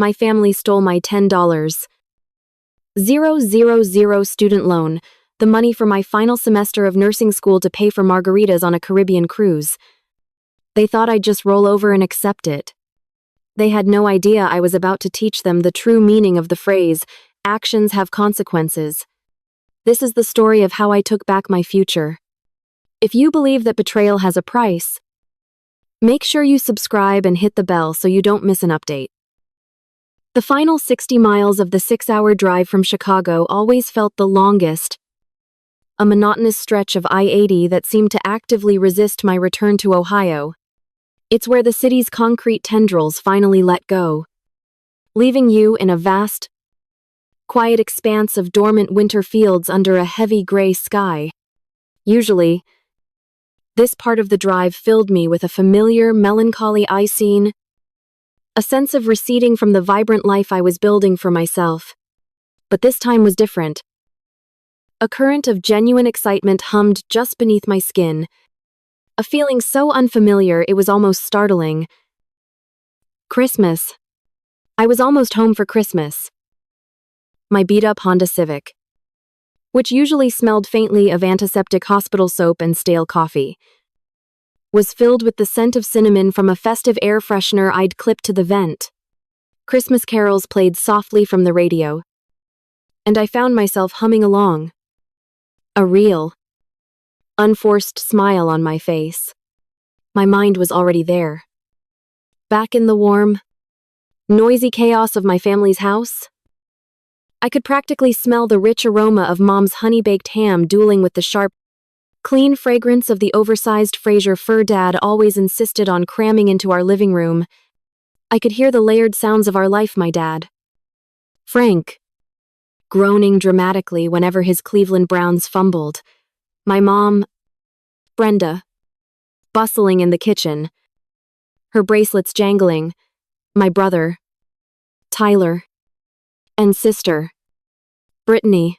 My family stole my $10,000 student loan, the money for my final semester of nursing school to pay for margaritas on a Caribbean cruise. They thought I'd just roll over and accept it. They had no idea I was about to teach them the true meaning of the phrase, actions have consequences. This is the story of how I took back my future. If you believe that betrayal has a price, make sure you subscribe and hit the bell so you don't miss an update. The final 60 miles of the 6-hour drive from Chicago always felt the longest, a monotonous stretch of I-80 that seemed to actively resist my return to Ohio. It's where the city's concrete tendrils finally let go, leaving you in a vast, quiet expanse of dormant winter fields under a heavy gray sky. Usually, this part of the drive filled me with a familiar, melancholy scene, a sense of receding from the vibrant life I was building for myself. But this time was different. A current of genuine excitement hummed just beneath my skin, a feeling so unfamiliar it was almost startling. Christmas. I was almost home for Christmas. My beat-up Honda Civic, which usually smelled faintly of antiseptic hospital soap and stale coffee, was filled with the scent of cinnamon from a festive air freshener I'd clipped to the vent. Christmas carols played softly from the radio, and I found myself humming along, a real, unforced smile on my face. My mind was already there. Back in the warm, noisy chaos of my family's house, I could practically smell the rich aroma of Mom's honey-baked ham dueling with the sharp, clean fragrance of the oversized Fraser fur Dad always insisted on cramming into our living room. I could hear the layered sounds of our life, my dad. Frank, groaning dramatically whenever his Cleveland Browns fumbled. My mom, Brenda, bustling in the kitchen, her bracelets jangling. My brother, Tyler, and sister, Brittany,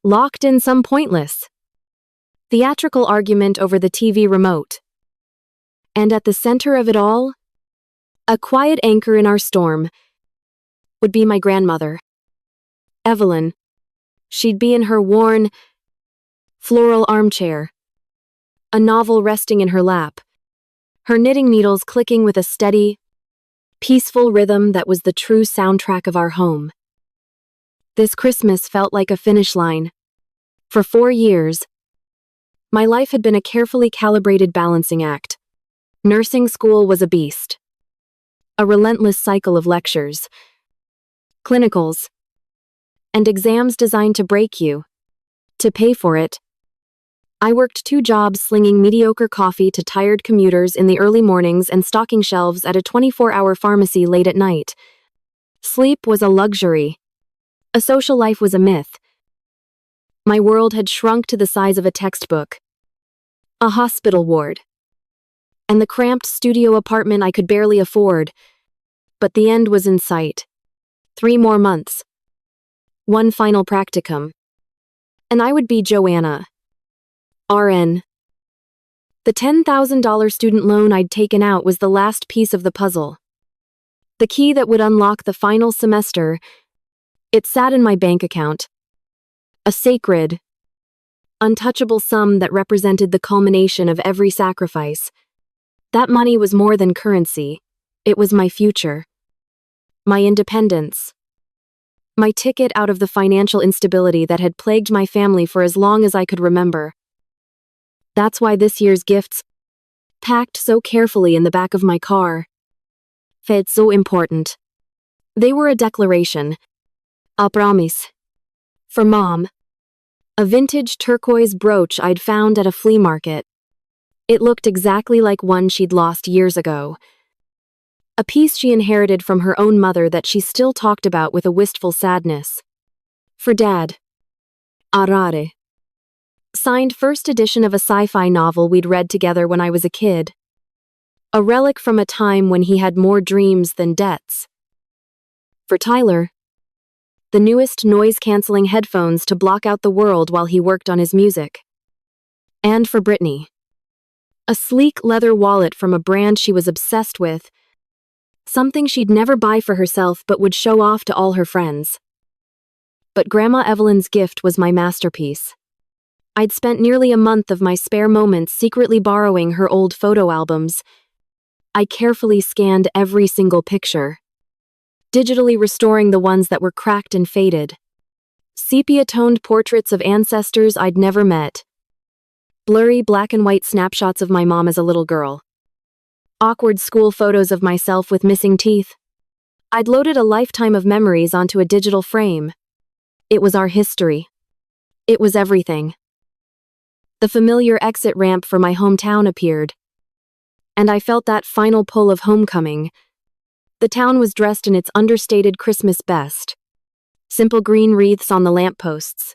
locked in some pointless, theatrical argument over the TV remote. And at the center of it all, a quiet anchor in our storm, would be my grandmother, Evelyn. She'd be in her worn, floral armchair, a novel resting in her lap, her knitting needles clicking with a steady, peaceful rhythm that was the true soundtrack of our home. This Christmas felt like a finish line. For 4 years, my life had been a carefully calibrated balancing act. Nursing school was a beast. A relentless cycle of lectures, clinicals, and exams designed to break you. To pay for it, I worked 2 jobs slinging mediocre coffee to tired commuters in the early mornings and stocking shelves at a 24-hour pharmacy late at night. Sleep was a luxury. A social life was a myth. My world had shrunk to the size of a textbook, a hospital ward, and the cramped studio apartment I could barely afford. But the end was in sight. 3 more months. 1 final practicum. And I would be Joanna, RN. The $10,000 student loan I'd taken out was the last piece of the puzzle. The key that would unlock the final semester. It sat in my bank account. A sacred, untouchable sum that represented the culmination of every sacrifice. That money was more than currency. It was my future. My independence. My ticket out of the financial instability that had plagued my family for as long as I could remember. That's why this year's gifts, packed so carefully in the back of my car, felt so important. They were a declaration, a promise. For Mom, a vintage turquoise brooch I'd found at a flea market. It looked exactly like one she'd lost years ago. A piece she inherited from her own mother that she still talked about with a wistful sadness. For Dad, Arare. Signed first edition of a sci-fi novel we'd read together when I was a kid. A relic from a time when he had more dreams than debts. For Tyler, the newest noise-canceling headphones to block out the world while he worked on his music. And for Brittany, a sleek leather wallet from a brand she was obsessed with, Something she'd never buy for herself but would show off to all her friends. But Grandma Evelyn's gift was my masterpiece. I'd spent nearly a month of my spare moments secretly borrowing her old photo albums. I carefully scanned every single picture, digitally restoring the ones that were cracked and faded. Sepia-toned portraits of ancestors I'd never met. Blurry black and white snapshots of my mom as a little girl. Awkward school photos of myself with missing teeth. I'd loaded a lifetime of memories onto a digital frame. It was our history. It was everything. The familiar exit ramp for my hometown appeared, and I felt that final pull of homecoming. The town was dressed in its understated Christmas best. Simple green wreaths on the lampposts.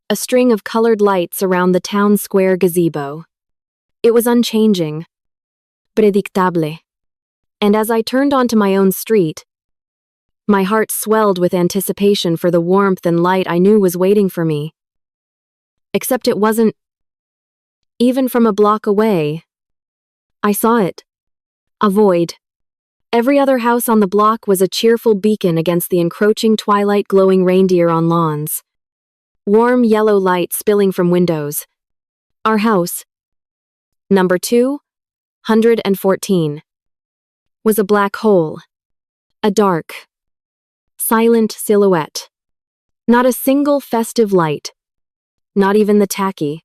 A string of colored lights around the town square gazebo. It was unchanging. Predictable. And as I turned onto my own street, my heart swelled with anticipation for the warmth and light I knew was waiting for me. Except it wasn't. Even from a block away, I saw it. A void. Every other house on the block was a cheerful beacon against the encroaching twilight, glowing reindeer on lawns. Warm yellow light spilling from windows. Our house, number 214, was a black hole. A dark, silent silhouette. Not a single festive light. Not even the tacky,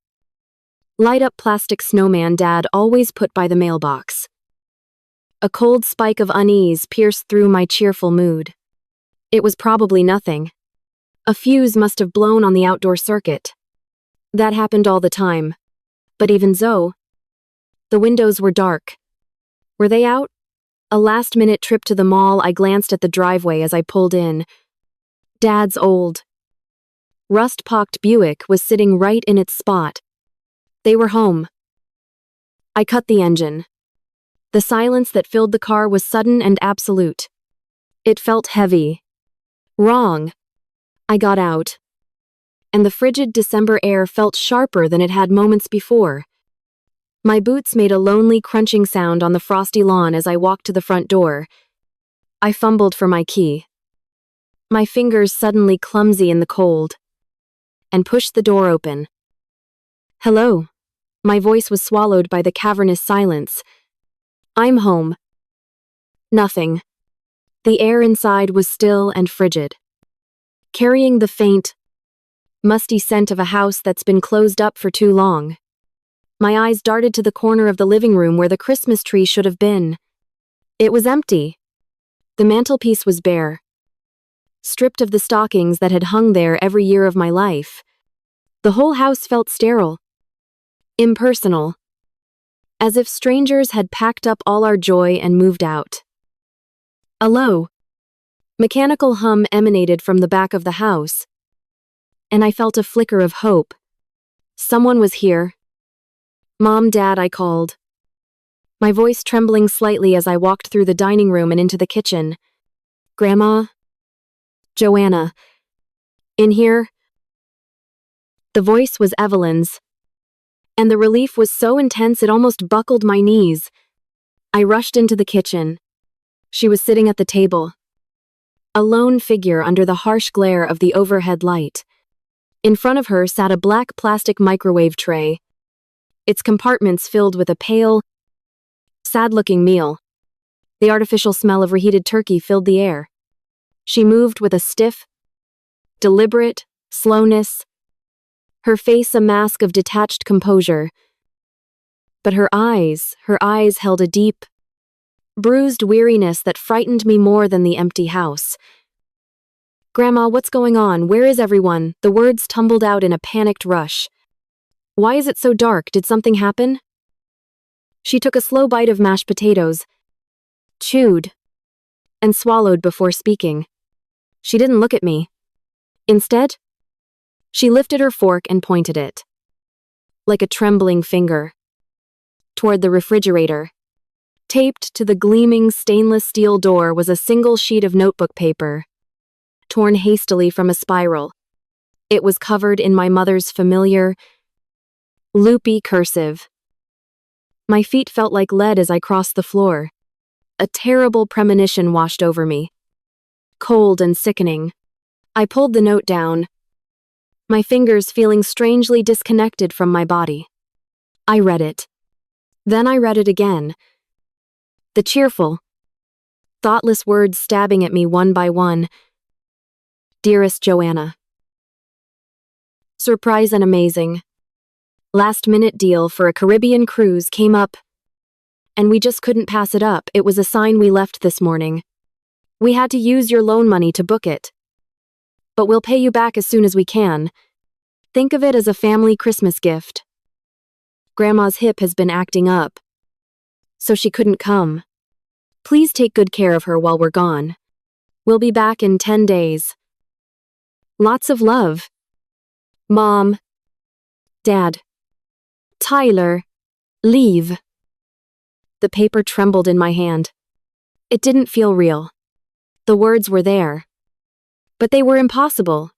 light-up plastic snowman Dad always put by the mailbox. A cold spike of unease pierced through my cheerful mood. It was probably nothing. A fuse must have blown on the outdoor circuit. That happened all the time. But even so, the windows were dark. Were they out? A last-minute trip to the mall, I glanced at the driveway as I pulled in. Dad's old, rust-pocked Buick was sitting right in its spot. They were home. I cut the engine. The silence that filled the car was sudden and absolute. It felt heavy. Wrong. I got out. And the frigid December air felt sharper than it had moments before. My boots made a lonely crunching sound on the frosty lawn as I walked to the front door. I fumbled for my key. My fingers suddenly clumsy in the cold. And pushed the door open. Hello. My voice was swallowed by the cavernous silence. I'm home. Nothing. The air inside was still and frigid, carrying the faint, musty scent of a house that's been closed up for too long. My eyes darted to the corner of the living room where the Christmas tree should have been. It was empty. The mantelpiece was bare, stripped of the stockings that had hung there every year of my life. The whole house felt sterile, impersonal, as if strangers had packed up all our joy and moved out. A low, mechanical hum emanated from the back of the house, and I felt a flicker of hope. Someone was here. Mom, Dad, I called, my voice trembling slightly as I walked through the dining room and into the kitchen. Grandma? Joanna? In here? The voice was Evelyn's, and the relief was so intense it almost buckled my knees. I rushed into the kitchen. She was sitting at the table, a lone figure under the harsh glare of the overhead light. In front of her sat a black plastic microwave tray, its compartments filled with a pale, sad-looking meal. The artificial smell of reheated turkey filled the air. She moved with a stiff, deliberate slowness, her face a mask of detached composure. But her eyes held a deep, bruised weariness that frightened me more than the empty house. Grandma, what's going on? Where is everyone? The words tumbled out in a panicked rush. Why is it so dark? Did something happen? She took a slow bite of mashed potatoes, chewed, and swallowed before speaking. She didn't look at me. Instead, she lifted her fork and pointed it, like a trembling finger, toward the refrigerator. Taped to the gleaming stainless steel door was a single sheet of notebook paper, torn hastily from a spiral. It was covered in my mother's familiar, loopy cursive. My feet felt like lead as I crossed the floor. A terrible premonition washed over me. Cold and sickening. I pulled the note down, my fingers feeling strangely disconnected from my body. I read it. Then I read it again. The cheerful, thoughtless words stabbing at me one by one. Dearest Joanna. Surprise and amazing. Last-minute deal for a Caribbean cruise came up, and we just couldn't pass it up. It was a sign we left this morning. We had to use your loan money to book it. But we'll pay you back as soon as we can. Think of it as a family Christmas gift. Grandma's hip has been acting up, so she couldn't come. Please take good care of her while we're gone. We'll be back in 10 days. Lots of love. Mom. Dad. Tyler. Leave. The paper trembled in my hand. It didn't feel real. The words were there, but they were impossible.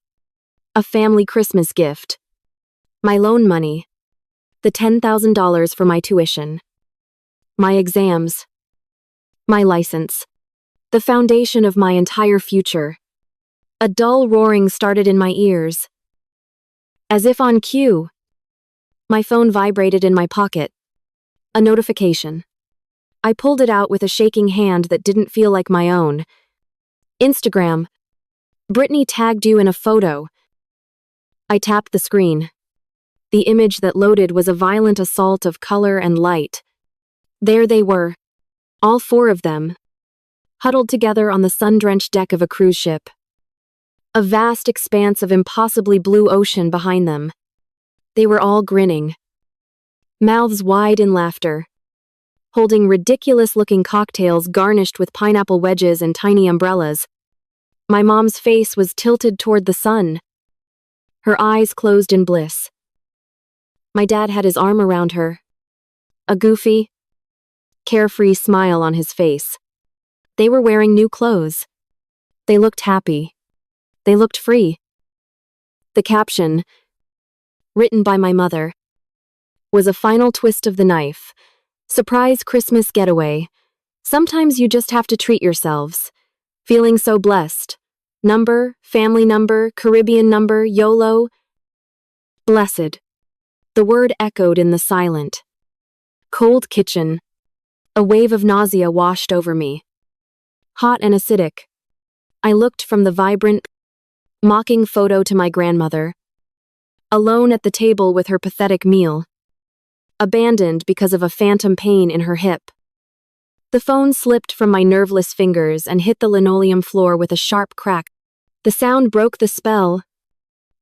A family Christmas gift. My loan money. The $10,000 for my tuition. My exams. My license. The foundation of my entire future. A dull roaring started in my ears. As if on cue. My phone vibrated in my pocket. A notification. I pulled it out with a shaking hand that didn't feel like my own. Instagram. Brittany tagged you in a photo. I tapped the screen. The image that loaded was a violent assault of color and light. There they were, all four of them, huddled together on the sun-drenched deck of a cruise ship. A vast expanse of impossibly blue ocean behind them. They were all grinning, mouths wide in laughter, holding ridiculous-looking cocktails garnished with pineapple wedges and tiny umbrellas. My mom's face was tilted toward the sun, her eyes closed in bliss. My dad had his arm around her, a goofy, carefree smile on his face. They were wearing new clothes. They looked happy. They looked free. The caption, written by my mother, was a final twist of the knife. Surprise Christmas getaway. Sometimes you just have to treat yourselves. Feeling so blessed. Number, family number, Caribbean number, YOLO. Blessed. The word echoed in the silent. Cold kitchen. A wave of nausea washed over me. Hot and acidic. I looked from the vibrant, mocking photo to my grandmother. Alone at the table with her pathetic meal. Abandoned because of a phantom pain in her hip. The phone slipped from my nerveless fingers and hit the linoleum floor with a sharp crack. The sound broke the spell.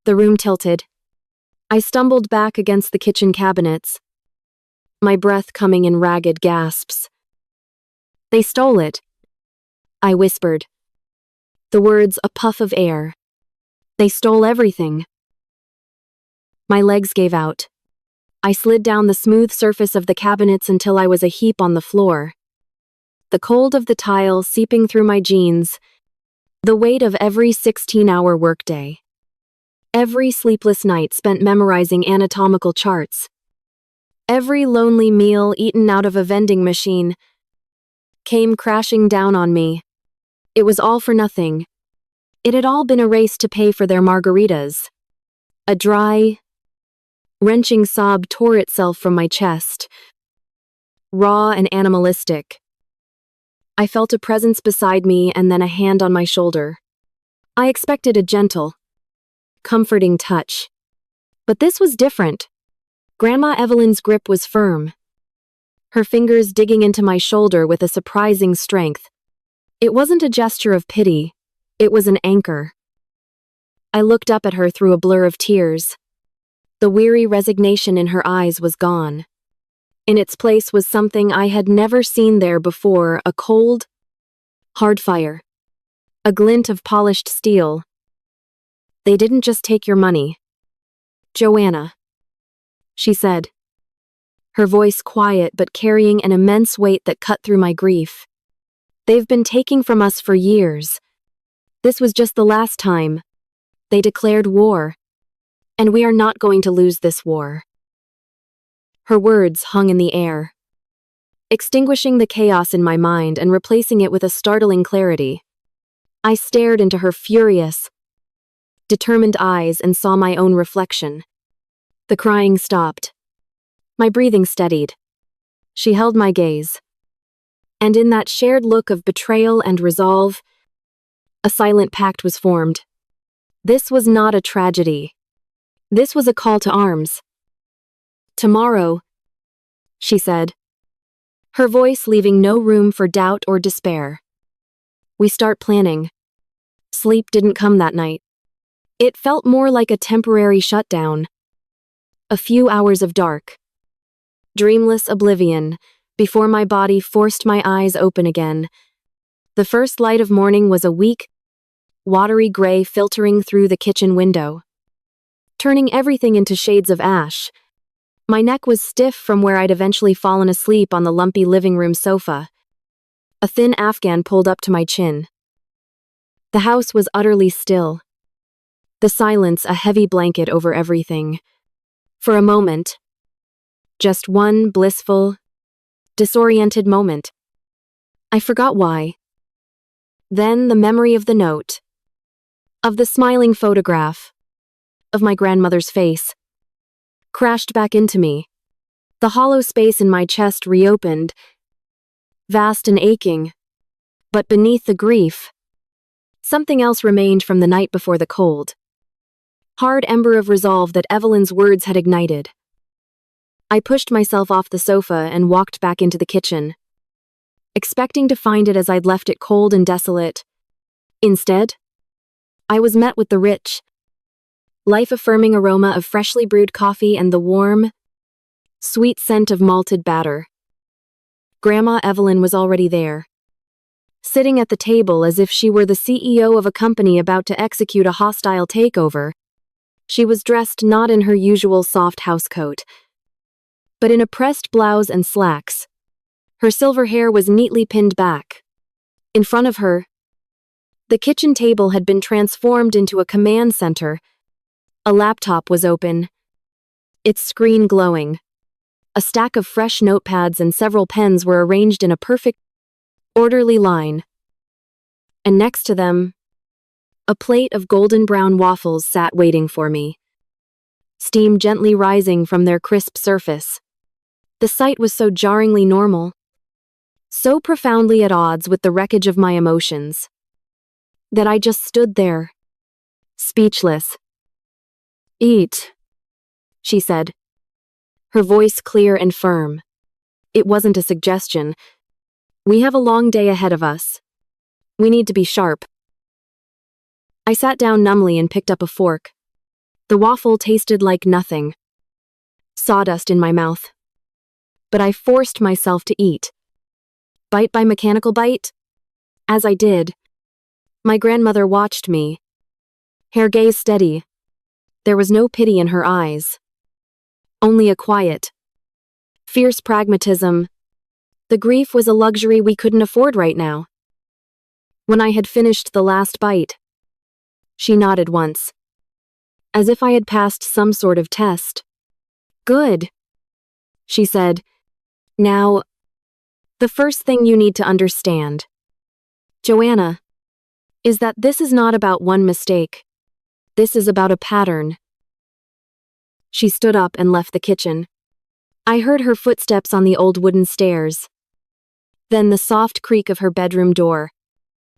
The room tilted. I stumbled back against the kitchen cabinets, my breath coming in ragged gasps. They stole it. I whispered. The words a puff of air. They stole everything. My legs gave out. I slid down the smooth surface of the cabinets until I was a heap on the floor. The cold of the tile seeping through my jeans, the weight of every 16-hour workday. Every sleepless night spent memorizing anatomical charts. Every lonely meal eaten out of a vending machine came crashing down on me. It was all for nothing. It had all been erased to pay for their margaritas. A dry, wrenching sob tore itself from my chest, raw and animalistic. I felt a presence beside me and then a hand on my shoulder. I expected a gentle, comforting touch. But this was different. Grandma Evelyn's grip was firm, her fingers digging into my shoulder with a surprising strength. It wasn't a gesture of pity, it was an anchor. I looked up at her through a blur of tears. The weary resignation in her eyes was gone. In its place was something I had never seen there before, a cold, hard fire. A glint of polished steel. They didn't just take your money. Joanna, she said, her voice quiet but carrying an immense weight that cut through my grief. They've been taking from us for years. This was just the last time. They declared war. And we are not going to lose this war. Her words hung in the air. extinguishing the chaos in my mind and replacing it with a startling clarity. I stared into her furious, determined eyes and saw my own reflection. The crying stopped. My breathing steadied. She held my gaze. And in that shared look of betrayal and resolve, a silent pact was formed. This was not a tragedy. This was a call to arms. Tomorrow, she said, her voice leaving no room for doubt or despair. We start planning. Sleep didn't come that night. It felt more like a temporary shutdown. A few hours of dark. Dreamless oblivion, before my body forced my eyes open again. The first light of morning was a weak, watery gray filtering through the kitchen window, turning everything into shades of ash. My neck was stiff from where I'd eventually fallen asleep on the lumpy living room sofa. A thin Afghan pulled up to my chin. The house was utterly still. The silence a heavy blanket over everything. For a moment, just one blissful, disoriented moment. I forgot why. Then the memory of the note, of the smiling photograph, of my grandmother's face, crashed back into me. The hollow space in my chest reopened, vast and aching. But beneath the grief, something else remained from the night before the cold. Hard ember of resolve that Evelyn's words had ignited. I pushed myself off the sofa and walked back into the kitchen, expecting to find it as I'd left it, cold and desolate. Instead, I was met with the rich, life-affirming aroma of freshly brewed coffee and the warm, sweet scent of malted batter. Grandma Evelyn was already there, sitting at the table as if she were the CEO of a company about to execute a hostile takeover. She was dressed not in her usual soft housecoat, but in a pressed blouse and slacks. Her silver hair was neatly pinned back. In front of her, the kitchen table had been transformed into a command center. A laptop was open, its screen glowing. A stack of fresh notepads and several pens were arranged in a perfect, orderly line. And next to them, a plate of golden brown waffles sat waiting for me, steam gently rising from their crisp surface. The sight was so jarringly normal, so profoundly at odds with the wreckage of my emotions, that I just stood there, speechless. "Eat," she said, her voice clear and firm. It wasn't a suggestion. "We have a long day ahead of us. We need to be sharp." I sat down numbly and picked up a fork. The waffle tasted like nothing. Sawdust in my mouth. But I forced myself to eat. Bite by mechanical bite. As I did, my grandmother watched me, her gaze steady. There was no pity in her eyes. Only a quiet, fierce pragmatism. The grief was a luxury we couldn't afford right now. When I had finished the last bite, she nodded once, as if I had passed some sort of test. "Good," she said. "Now, the first thing you need to understand, Joanna, is that this is not about one mistake. This is about a pattern." She stood up and left the kitchen. I heard her footsteps on the old wooden stairs, then the soft creak of her bedroom door.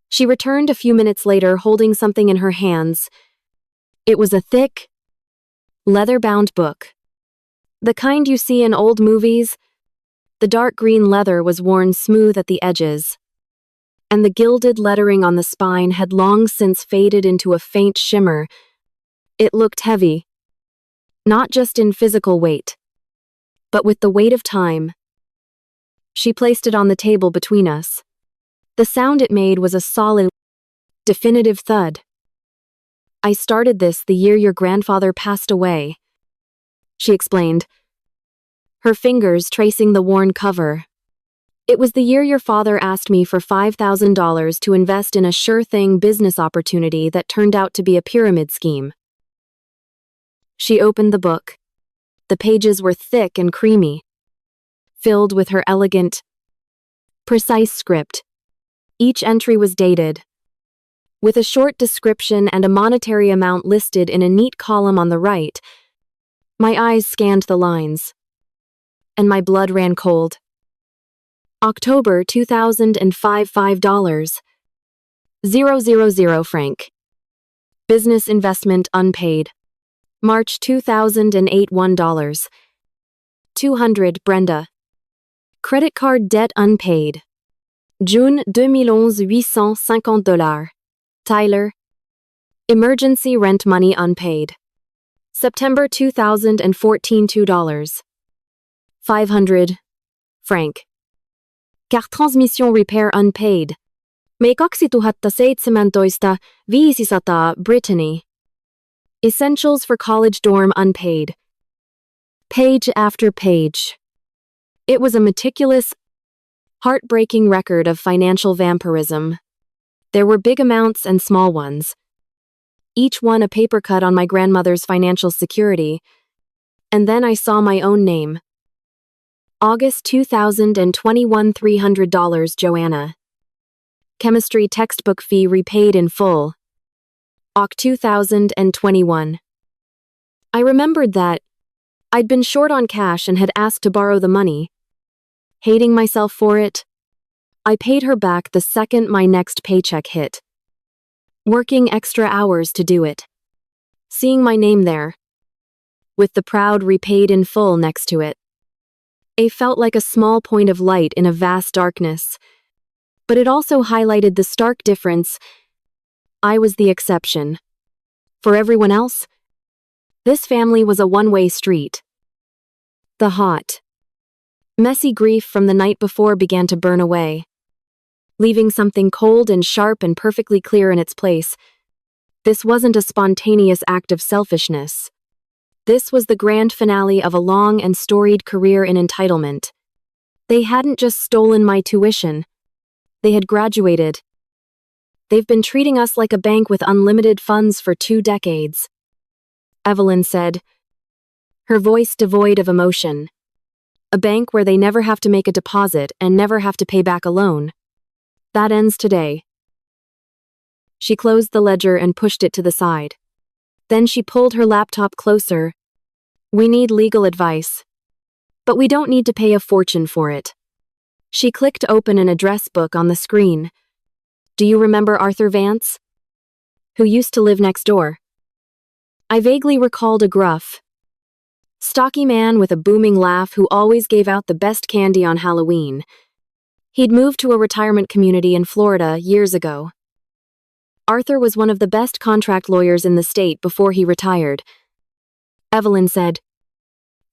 She returned a few minutes later holding something in her hands. It was a thick, leather-bound book. The kind you see in old movies. The dark green leather was worn smooth at the edges, and the gilded lettering on the spine had long since faded into a faint shimmer. It looked heavy, not just in physical weight, but with the weight of time. She placed it on the table between us. The sound it made was a solid, definitive thud. "I started this the year your grandfather passed away," she explained, her fingers tracing the worn cover. "It was the year your father asked me for $5,000 to invest in a sure-thing business opportunity that turned out to be a pyramid scheme." She opened the book. The pages were thick and creamy, filled with her elegant, Precise script. Each entry was dated, with a short description and a monetary amount listed in a neat column on the right. My eyes scanned the lines, and my blood ran cold. October 2005, $5. 000 franc. Business investment unpaid. March 2008, $1. 200 Brenda. Credit card debt unpaid. June 2011, $850. Tyler. Emergency rent money unpaid. September 2014, $2. 500 franc. Carte transmission repair unpaid. May 2017, 500 Brittany. Essentials for college dorm unpaid. Page after page. It was a meticulous, heartbreaking record of financial vampirism. There were big amounts and small ones, each one a paper cut on my grandmother's financial security. And then I saw my own name. August 2021, $300 Joanna. Chemistry textbook fee repaid in full. Oct 2021. I remembered that I'd been short on cash and had asked to borrow the money. Hating myself for it, I paid her back the second my next paycheck hit, working extra hours to do it. Seeing my name there, with the proud repaid in full next to it, it felt like a small point of light in a vast darkness. But it also highlighted the stark difference. I was the exception. For everyone else, this family was a one-way street. The hot, messy grief from the night before began to burn away, leaving something cold and sharp and perfectly clear in its place. This wasn't a spontaneous act of selfishness. This was the grand finale of a long and storied career in entitlement. They hadn't just stolen my tuition. They had graduated. They've been treating us like a bank with unlimited funds for 2 decades. Evelyn said, her voice devoid of emotion. A bank where they never have to make a deposit and never have to pay back a loan. That ends today. She closed the ledger and pushed it to the side. Then she pulled her laptop closer. We need legal advice, but we don't need to pay a fortune for it. She clicked open an address book on the screen. Do you remember Arthur Vance? Who used to live next door? I vaguely recalled a gruff, stocky man with a booming laugh who always gave out the best candy on Halloween. He'd moved to a retirement community in Florida years ago. Arthur was one of the best contract lawyers in the state before he retired. Evelyn said,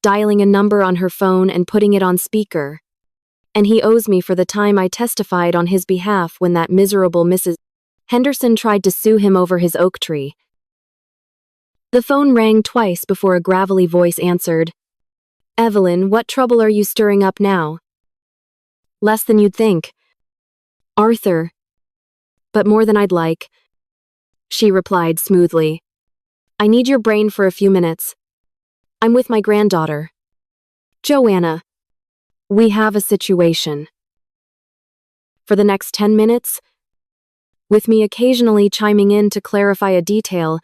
dialing a number on her phone and putting it on speaker. And he owes me for the time I testified on his behalf when that miserable Mrs. Henderson tried to sue him over his oak tree. The phone rang twice before a gravelly voice answered. Evelyn, what trouble are you stirring up now? Less than you'd think. Arthur. But more than I'd like. She replied smoothly. I need your brain for a few minutes. I'm with my granddaughter. Joanna. We have a situation. For the next 10 minutes, with me occasionally chiming in to clarify a detail,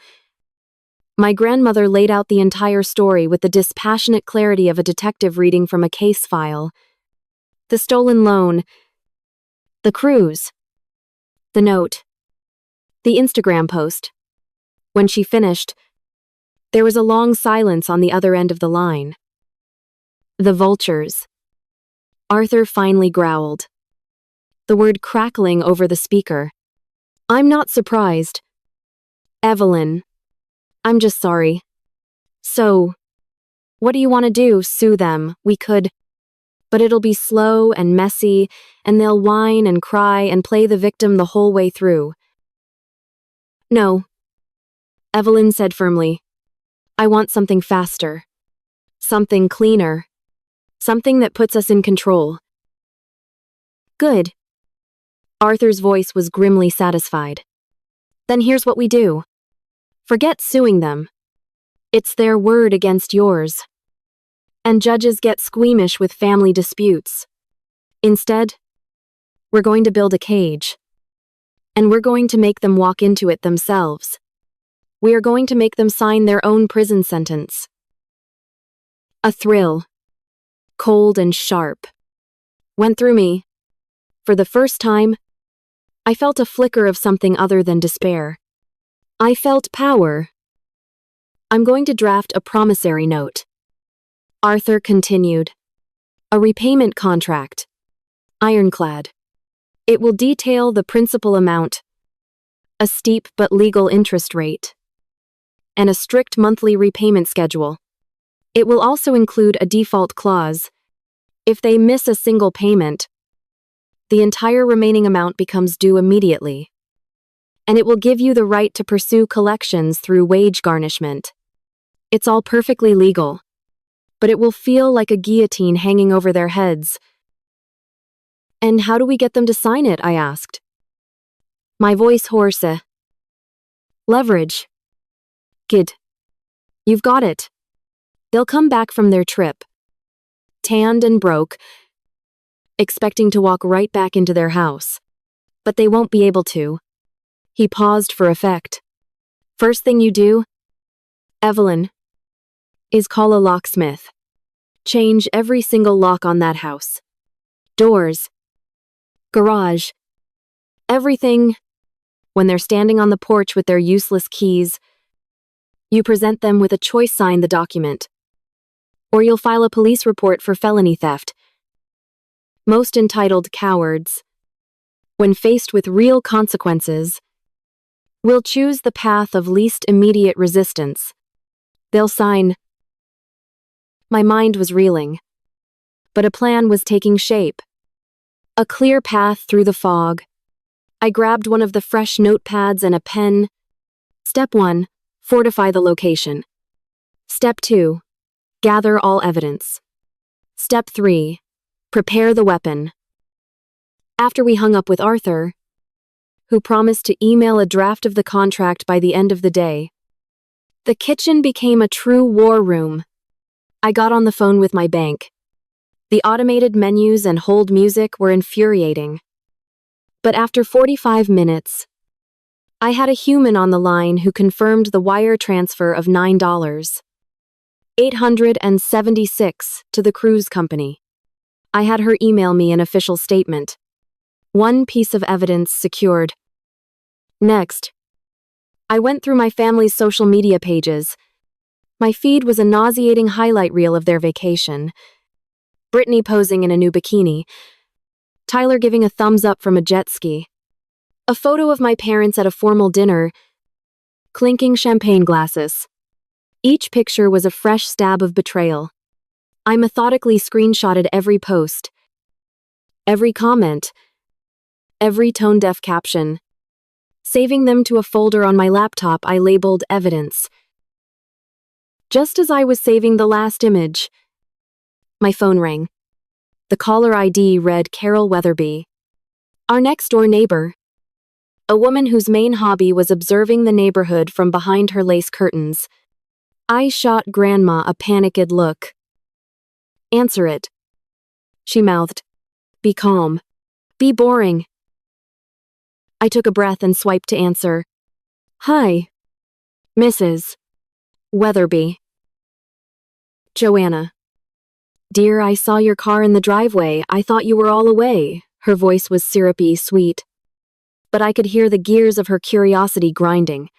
my grandmother laid out the entire story with the dispassionate clarity of a detective reading from a case file. The stolen loan, the cruise, the note, the Instagram post. When she finished, there was a long silence on the other end of the line. The vultures. Arthur finally growled, the word crackling over the speaker. I'm not surprised. Evelyn. I'm just sorry. So, what do you want to do? Sue them? We could. But it'll be slow and messy, and they'll whine and cry and play the victim the whole way through. No. Evelyn said firmly. I want something faster. Something cleaner. Something that puts us in control. Good. Arthur's voice was grimly satisfied. Then here's what we do. Forget suing them. It's their word against yours. And judges get squeamish with family disputes. Instead, We're going to build a cage. And we're going to make them walk into it themselves. We are going to make them sign their own prison sentence. A thrill, cold and sharp, went through me. For the first time, I felt a flicker of something other than despair. I felt power. I'm going to draft a promissory note. Arthur continued. A repayment contract. Ironclad. It will detail the principal amount, a steep but legal interest rate, and a strict monthly repayment schedule. It will also include a default clause. If they miss a single payment, the entire remaining amount becomes due immediately. And it will give you the right to pursue collections through wage garnishment. It's all perfectly legal, but it will feel like a guillotine hanging over their heads. And how do we get them to sign it? I asked. My voice hoarse. Leverage. Kid. You've got it. They'll come back from their trip, tanned and broke, expecting to walk right back into their house. But they won't be able to. He paused for effect. First thing you do, Evelyn, is call a locksmith. Change every single lock on that house. Doors. Garage. Everything. When they're standing on the porch with their useless keys, you present them with a choice sign the document. Or you'll file a police report for felony theft. Most entitled cowards, when faced with real consequences, will choose the path of least immediate resistance. They'll sign. My mind was reeling, but a plan was taking shape. A clear path through the fog. I grabbed one of the fresh notepads and a pen. Step 1, fortify the location. Step 2, gather all evidence. Step 3, prepare the weapon. After we hung up with Arthur, who promised to email a draft of the contract by the end of the day, the kitchen became a true war room. I got on the phone with my bank. The automated menus and hold music were infuriating. But after 45 minutes, I had a human on the line who confirmed the wire transfer of $9.876 to the cruise company. I had her email me an official statement. One piece of evidence secured. Next, I went through my family's social media pages. My feed was a nauseating highlight reel of their vacation. Brittany posing in a new bikini. Tyler giving a thumbs up from a jet ski. A photo of my parents at a formal dinner. Clinking champagne glasses. Each picture was a fresh stab of betrayal. I methodically screenshotted every post, every comment, every tone-deaf caption. Saving them to a folder on my laptop I labeled evidence. Just as I was saving the last image, my phone rang. The caller ID read Carol Weatherby, our next-door neighbor. A woman whose main hobby was observing the neighborhood from behind her lace curtains. I shot Grandma a panicked look. Answer it, she mouthed. Be calm. Be boring. I took a breath and swiped to answer. Hi, Mrs. Weatherby. Joanna. Dear, I saw your car in the driveway. I thought you were all away. Her voice was syrupy, sweet. But I could hear the gears of her curiosity grinding.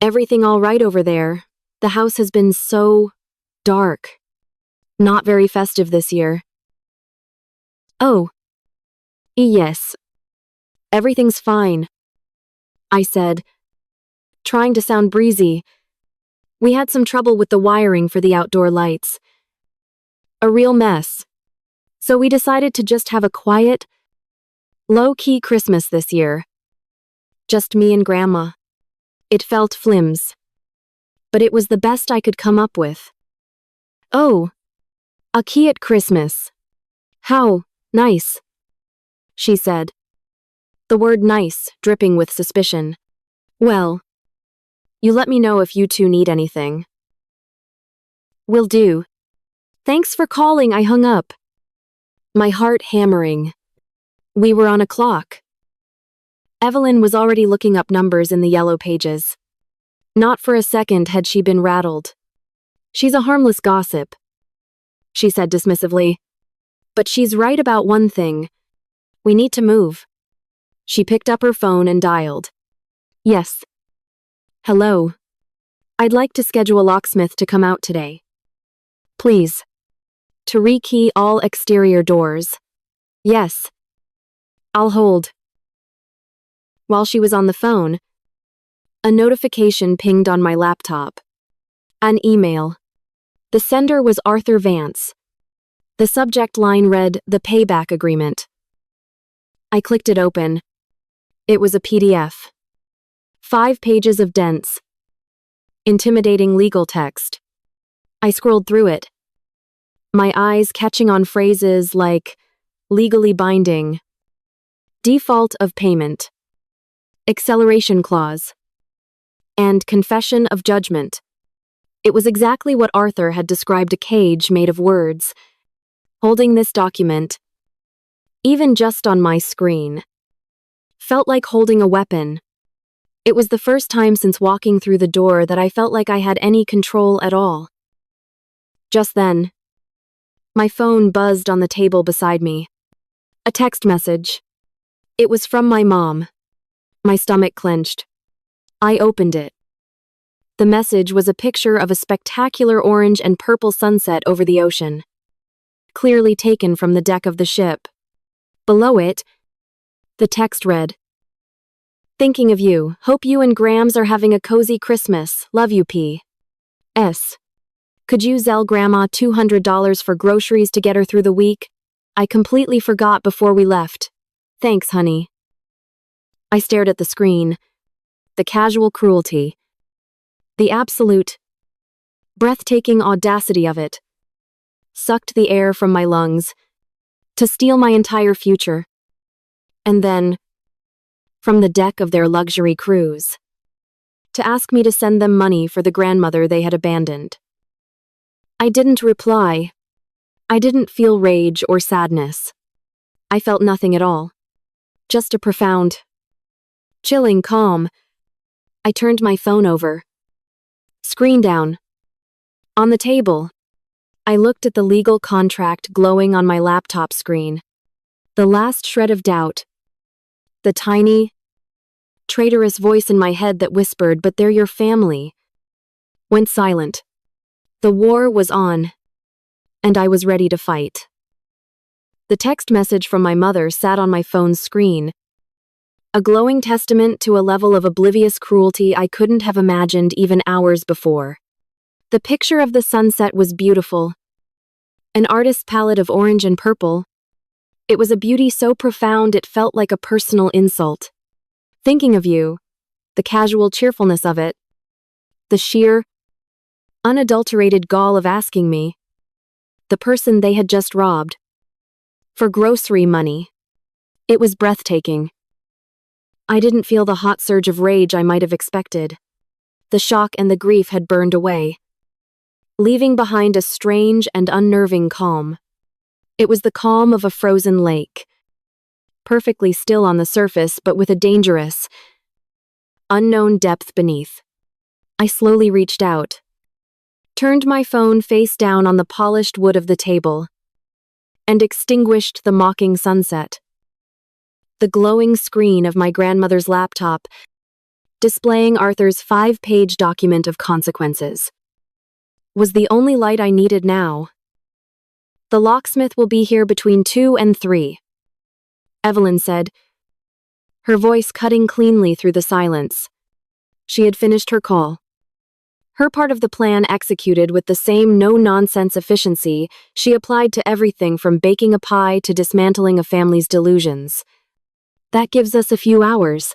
Everything all right over there? The house has been so dark. Not very festive this year. Oh. Yes. Everything's fine, I said, trying to sound breezy. We had some trouble with the wiring for the outdoor lights. A real mess. So we decided to just have a quiet, low-key Christmas this year. Just me and Grandma. It felt flimsy, but it was the best I could come up with. Oh, a key at Christmas. How nice, she said. The word nice dripping with suspicion. Well, you let me know if you two need anything. Will do. Thanks for calling. I hung up, my heart hammering. We were on a clock. Evelyn was already looking up numbers in the yellow pages. Not for a second had she been rattled. She's a harmless gossip, she said dismissively. But she's right about one thing. We need to move. She picked up her phone and dialed. Yes. Hello. I'd like to schedule a locksmith to come out today. Please. To rekey all exterior doors. Yes. I'll hold. While she was on the phone, a notification pinged on my laptop. An email. The sender was Arthur Vance. The subject line read, "The Payback Agreement." I clicked it open. It was a PDF. 5 pages of dense, intimidating legal text. I scrolled through it, my eyes catching on phrases like legally binding, default of payment, acceleration clause, and confession of judgment. It was exactly what Arthur had described, a cage made of words. Holding this document, even just on my screen, felt like holding a weapon. It was the first time since walking through the door that I felt like I had any control at all. Just then, my phone buzzed on the table beside me. A text message. It was from my mom. My stomach clenched. I opened it. The message was a picture of a spectacular orange and purple sunset over the ocean, clearly taken from the deck of the ship. Below it, the text read, "Thinking of you. Hope you and Grams are having a cozy Christmas. Love you, P.S. Could you Zelle Grandma $200 for groceries to get her through the week? I completely forgot before we left. Thanks, honey." I stared at the screen. The casual cruelty. The absolute, breathtaking audacity of it sucked the air from my lungs to steal my entire future. And then, from the deck of their luxury cruise, to ask me to send them money for the grandmother they had abandoned. I didn't reply. I didn't feel rage or sadness. I felt nothing at all. Just a profound, chilling calm. I turned my phone over. Screen down. On the table, I looked at the legal contract glowing on my laptop screen. The last shred of doubt. The tiny, traitorous voice in my head that whispered, "But they're your family," went silent. The war was on, and I was ready to fight. The text message from my mother sat on my phone's screen, a glowing testament to a level of oblivious cruelty I couldn't have imagined even hours before. The picture of the sunset was beautiful. An artist's palette of orange and purple. It was a beauty so profound it felt like a personal insult. Thinking of you, the casual cheerfulness of it, the sheer, unadulterated gall of asking me, the person they had just robbed, for grocery money. It was breathtaking. I didn't feel the hot surge of rage I might have expected. The shock and the grief had burned away, leaving behind a strange and unnerving calm. It was the calm of a frozen lake, perfectly still on the surface but with a dangerous, unknown depth beneath. I slowly reached out, turned my phone face down on the polished wood of the table, and extinguished the mocking sunset. The glowing screen of my grandmother's laptop, displaying Arthur's 5-page document of consequences, was the only light I needed now. "The locksmith will be here between 2 and 3, Evelyn said, her voice cutting cleanly through the silence. She had finished her call. Her part of the plan executed with the same no-nonsense efficiency she applied to everything from baking a pie to dismantling a family's delusions. That gives us a few hours.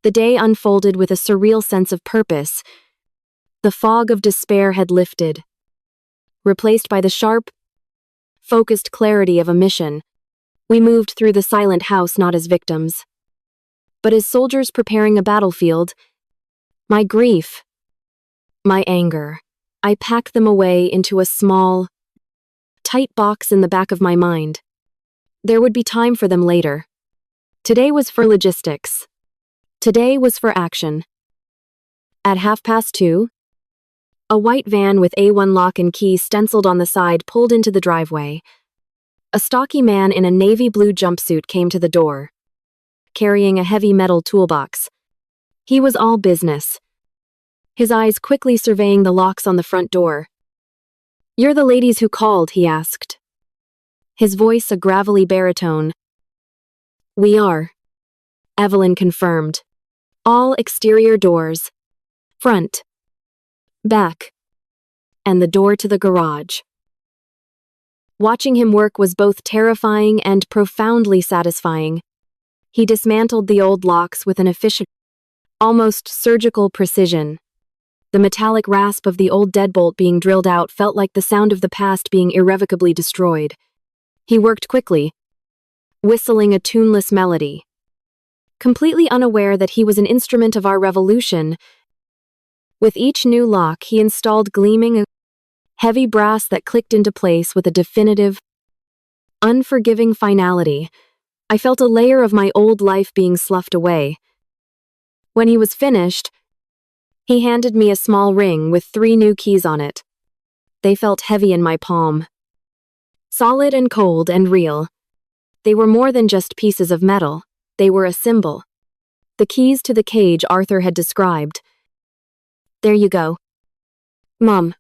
The day unfolded with a surreal sense of purpose. The fog of despair had lifted, replaced by the sharp, focused clarity of a mission. We moved through the silent house not as victims, but as soldiers preparing a battlefield. My grief, my anger, I packed them away into a small, tight box in the back of my mind. There would be time for them later. Today was for logistics. Today was for action. At 2:30, a white van with A1 lock and key stenciled on the side pulled into the driveway. A stocky man in a navy blue jumpsuit came to the door, carrying a heavy metal toolbox. He was all business, his eyes quickly surveying the locks on the front door. "You're the ladies who called?" he asked, his voice a gravelly baritone. "We are," Evelyn confirmed. "All exterior doors. Front, back, and the door to the garage." Watching him work was both terrifying and profoundly satisfying. He dismantled the old locks with an efficient, almost surgical precision. The metallic rasp of the old deadbolt being drilled out felt like the sound of the past being irrevocably destroyed. He worked quickly, whistling a tuneless melody, completely unaware that he was an instrument of our revolution. With each new lock, he installed gleaming, heavy brass that clicked into place with a definitive, unforgiving finality. I felt a layer of my old life being sloughed away. When he was finished, he handed me a small ring with 3 new keys on it. They felt heavy in my palm. Solid and cold and real. They were more than just pieces of metal. They were a symbol. The keys to the cage Arthur had described. "There you go, Mom,"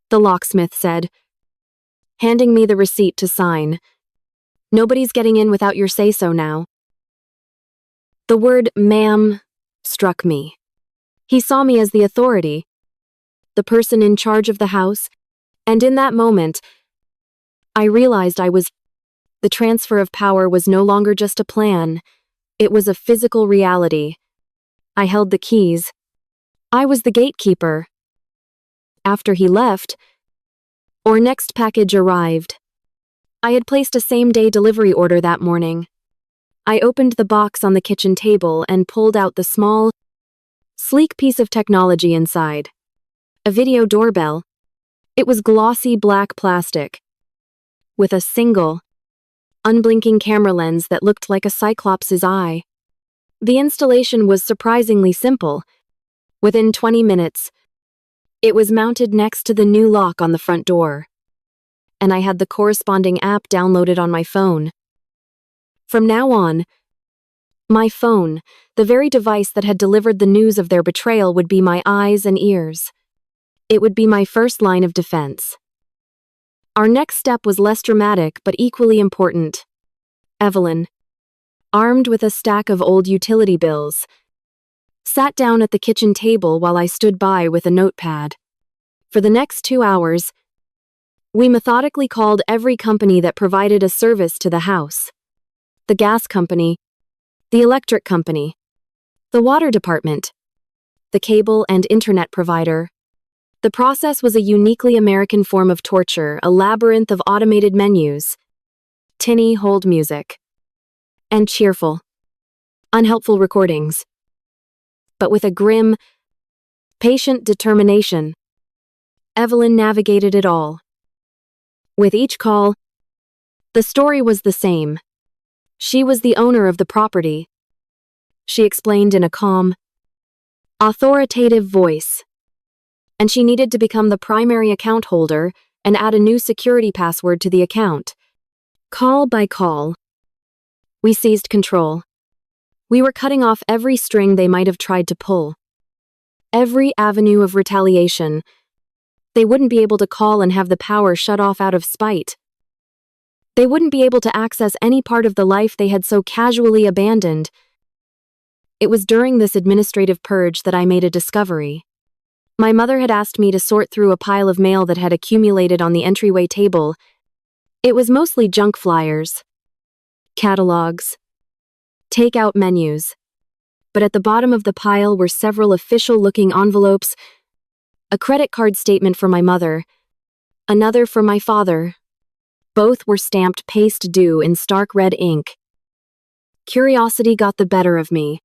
the locksmith said, handing me the receipt to sign. "Nobody's getting in without your say-so now." The word "ma'am" struck me. He saw me as the authority, the person in charge of the house, and in that moment, I realized the transfer of power was no longer just a plan, it was a physical reality. I held the keys. I was the gatekeeper. After he left, our next package arrived. I had placed a same-day delivery order that morning. I opened the box on the kitchen table and pulled out the small, sleek piece of technology inside. A video doorbell. It was glossy black plastic, with a single, unblinking camera lens that looked like a cyclops' eye. The installation was surprisingly simple. Within 20 minutes, it was mounted next to the new lock on the front door, and I had the corresponding app downloaded on my phone. From now on, my phone, the very device that had delivered the news of their betrayal, would be my eyes and ears. It would be my first line of defense. Our next step was less dramatic but equally important. Evelyn, armed with a stack of old utility bills, sat down at the kitchen table while I stood by with a notepad. For the next 2 hours, we methodically called every company that provided a service to the house. The gas company, the electric company, the water department, the cable and internet provider. The process was a uniquely American form of torture, a labyrinth of automated menus, tinny hold music, and cheerful, unhelpful recordings. But with a grim, patient determination, Evelyn navigated it all. With each call, the story was the same. She was the owner of the property. She explained in a calm, authoritative voice. And she needed to become the primary account holder and add a new security password to the account. Call by call, we seized control. We were cutting off every string they might have tried to pull. Every avenue of retaliation. They wouldn't be able to call and have the power shut off out of spite. They wouldn't be able to access any part of the life they had so casually abandoned. It was during this administrative purge that I made a discovery. My mother had asked me to sort through a pile of mail that had accumulated on the entryway table. It was mostly junk flyers, catalogs, take-out menus. But at the bottom of the pile were several official-looking envelopes, a credit card statement for my mother, another for my father. Both were stamped paste due in stark red ink. Curiosity got the better of me.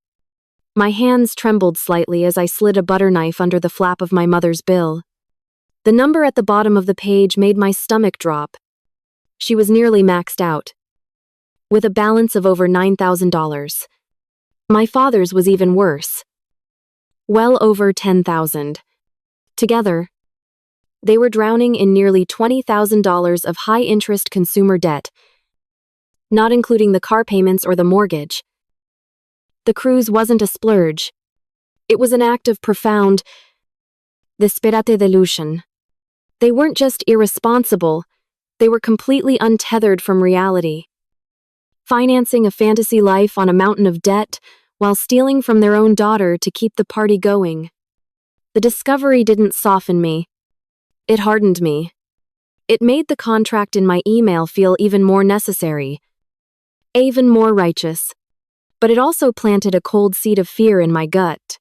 My hands trembled slightly as I slid a butter knife under the flap of my mother's bill. The number at the bottom of the page made my stomach drop. She was nearly maxed out. with a balance of over $9,000. My father's was even worse. Well over $10,000. Together, they were drowning in nearly $20,000 of high-interest consumer debt, not including the car payments or the mortgage. The cruise wasn't a splurge. It was an act of profound, disperate delusion. They weren't just irresponsible, they were completely untethered from reality, financing a fantasy life on a mountain of debt while stealing from their own daughter to keep the party going. The discovery didn't soften me. It hardened me. It made the contract in my email feel even more necessary, even more righteous. But it also planted a cold seed of fear in my gut.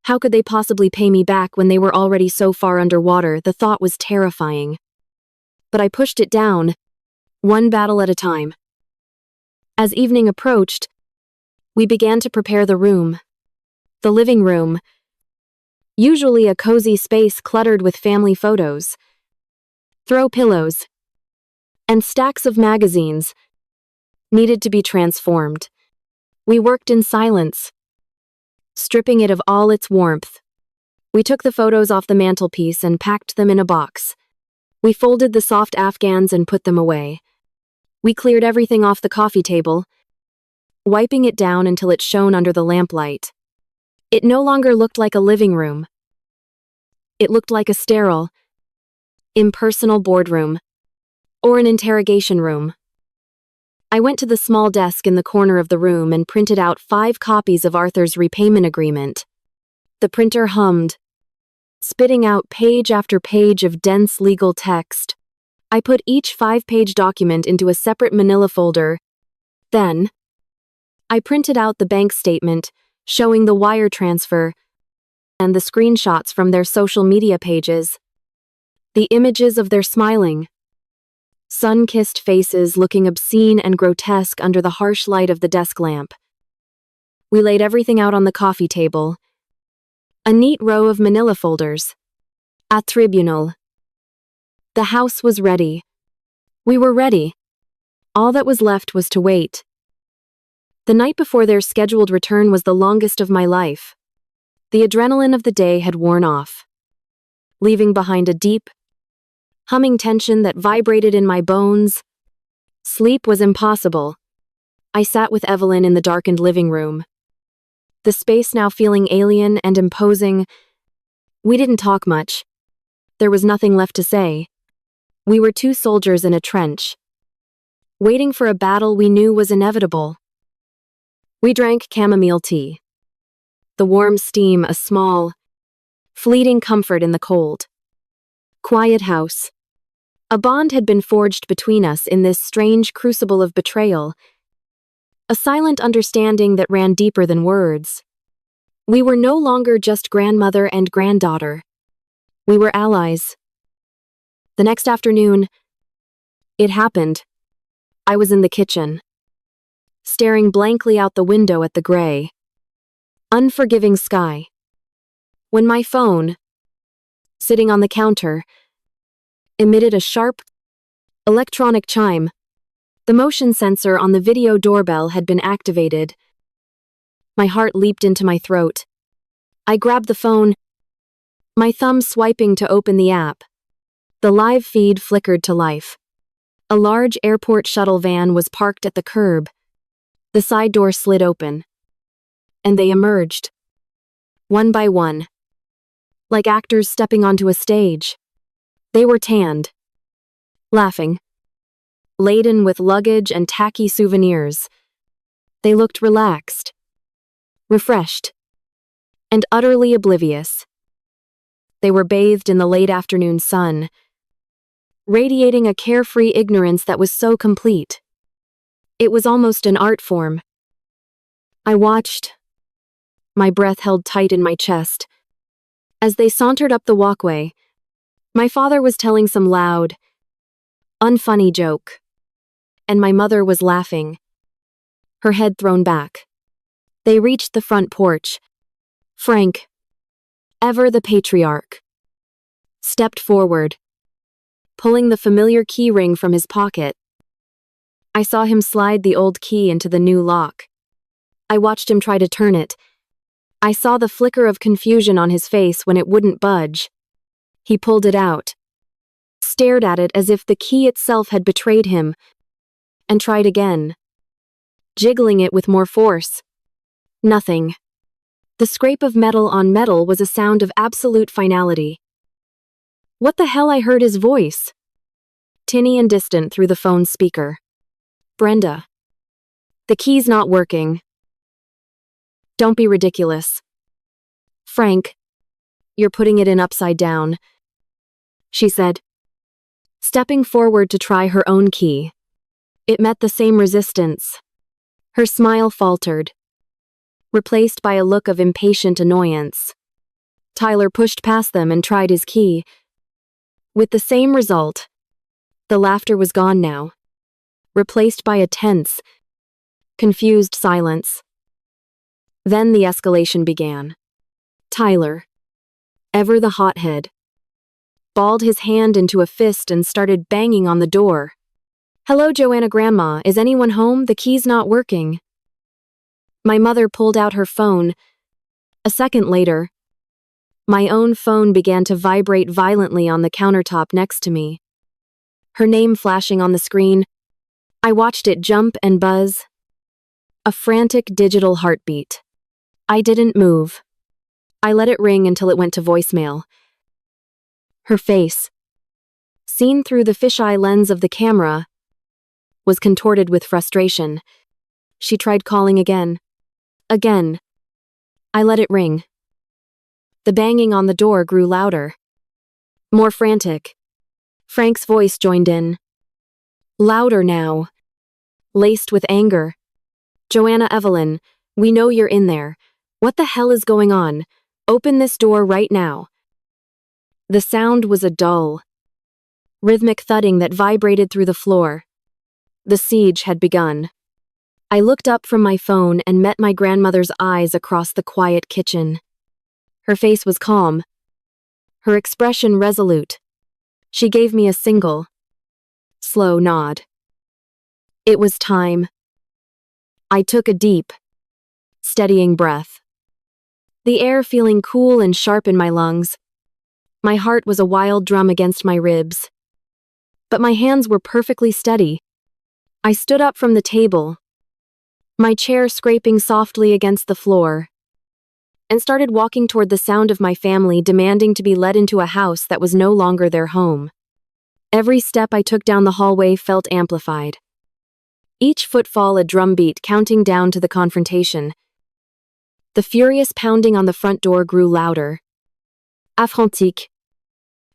How could they possibly pay me back when they were already so far underwater? The thought was terrifying. But I pushed it down, one battle at a time. As evening approached, we began to prepare the room. The living room, usually a cozy space cluttered with family photos, throw pillows, and stacks of magazines, needed to be transformed. We worked in silence, stripping it of all its warmth. We took the photos off the mantelpiece and packed them in a box. We folded the soft afghans and put them away. We cleared everything off the coffee table, wiping it down until it shone under the lamplight. It no longer looked like a living room. It looked like a sterile, impersonal boardroom, or an interrogation room. I went to the small desk in the corner of the room and printed out 5 copies of Arthur's repayment agreement. The printer hummed, spitting out page after page of dense legal text. I put each 5-page document into a separate manila folder. Then, I printed out the bank statement, showing the wire transfer, and the screenshots from their social media pages. The images of their smiling, sun-kissed faces looking obscene and grotesque under the harsh light of the desk lamp. We laid everything out on the coffee table. A neat row of manila folders. A tribunal. The house was ready. We were ready. All that was left was to wait. The night before their scheduled return was the longest of my life. The adrenaline of the day had worn off, leaving behind a deep, humming tension that vibrated in my bones. Sleep was impossible. I sat with Evelyn in the darkened living room, the space now feeling alien and imposing. We didn't talk much. There was nothing left to say. We were 2 soldiers in a trench, waiting for a battle we knew was inevitable. We drank chamomile tea. The warm steam, a small, fleeting comfort in the cold, quiet house. A bond had been forged between us in this strange crucible of betrayal, a silent understanding that ran deeper than words. We were no longer just grandmother and granddaughter. We were allies. The next afternoon, it happened. I was in the kitchen, staring blankly out the window at the gray, unforgiving sky, when my phone, sitting on the counter, emitted a sharp, electronic chime. The motion sensor on the video doorbell had been activated. My heart leaped into my throat. I grabbed the phone, my thumb swiping to open the app. The live feed flickered to life. A large airport shuttle van was parked at the curb. The side door slid open, and they emerged, one by one, like actors stepping onto a stage. They were tanned, laughing, laden with luggage and tacky souvenirs. They looked relaxed, refreshed, and utterly oblivious. They were bathed in the late afternoon sun, radiating a carefree ignorance that was so complete. It was almost an art form. I watched, my breath held tight in my chest. As they sauntered up the walkway, my father was telling some loud, unfunny joke, and my mother was laughing, her head thrown back. They reached the front porch. Frank, ever the patriarch, stepped forward, pulling the familiar key ring from his pocket. I saw him slide the old key into the new lock. I watched him try to turn it. I saw the flicker of confusion on his face when it wouldn't budge. He pulled it out, stared at it as if the key itself had betrayed him, and tried again, jiggling it with more force. Nothing. The scrape of metal on metal was a sound of absolute finality. What the hell? I heard his voice, tinny and distant through the phone's speaker. Brenda. The key's not working. Don't be ridiculous. Frank, you're putting it in upside down, she said, stepping forward to try her own key. It met the same resistance. Her smile faltered, replaced by a look of impatient annoyance. Tyler pushed past them and tried his key. With the same result. The laughter was gone now, replaced by a tense, confused silence. Then the escalation began. Tyler, ever the hothead, balled his hand into a fist and started banging on the door. Hello, Joanna. Grandma, is anyone home? The key's not working. My mother pulled out her phone. A second later, my own phone began to vibrate violently on the countertop next to me. Her name flashing on the screen. I watched it jump and buzz. A frantic digital heartbeat. I didn't move. I let it ring until it went to voicemail. Her face, seen through the fisheye lens of the camera, was contorted with frustration. She tried calling again. Again. I let it ring. The banging on the door grew louder, more frantic. Frank's voice joined in. Louder now, laced with anger. Joanna Evelyn, we know you're in there. What the hell is going on? Open this door right now. The sound was a dull, rhythmic thudding that vibrated through the floor. The siege had begun. I looked up from my phone and met my grandmother's eyes across the quiet kitchen. Her face was calm, her expression resolute. She gave me a single, slow nod. It was time. I took a deep, steadying breath, the air feeling cool and sharp in my lungs. My heart was a wild drum against my ribs, but my hands were perfectly steady. I stood up from the table, my chair scraping softly against the floor, and started walking toward the sound of my family demanding to be led into a house that was no longer their home. Every step I took down the hallway felt amplified. Each footfall a drumbeat counting down to the confrontation. The furious pounding on the front door grew louder. Affrontique.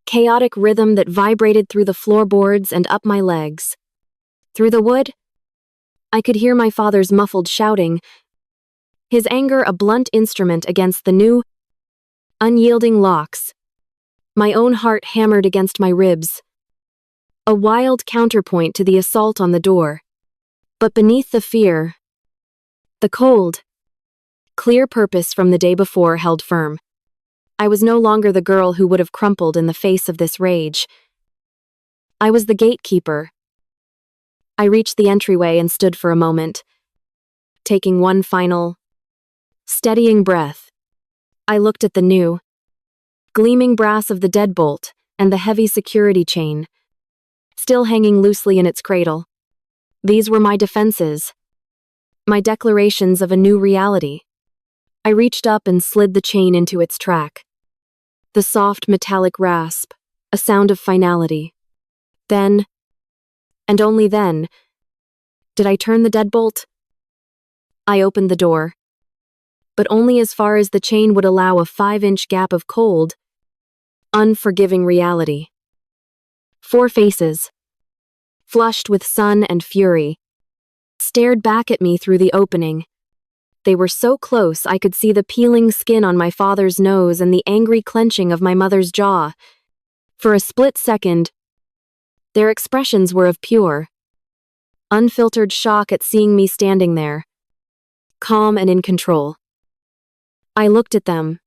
Chaotic rhythm that vibrated through the floorboards and up my legs. Through the wood, I could hear my father's muffled shouting, his anger a blunt instrument against the new, unyielding locks. My own heart hammered against my ribs, a wild counterpoint to the assault on the door. But beneath the fear, the cold, clear purpose from the day before held firm. I was no longer the girl who would have crumpled in the face of this rage. I was the gatekeeper. I reached the entryway and stood for a moment, taking one final, steadying breath. I looked at the new, gleaming brass of the deadbolt and the heavy security chain, still hanging loosely in its cradle. These were my defenses, my declarations of a new reality. I reached up and slid the chain into its track. The soft metallic rasp, a sound of finality. Then, and only then, did I turn the deadbolt. I opened the door, but only as far as the chain would allow a 5-inch gap of cold, unforgiving reality. 4 faces, flushed with sun and fury, stared back at me through the opening. They were so close I could see the peeling skin on my father's nose and the angry clenching of my mother's jaw. For a split second, their expressions were of pure, unfiltered shock at seeing me standing there, calm and in control. I looked at them,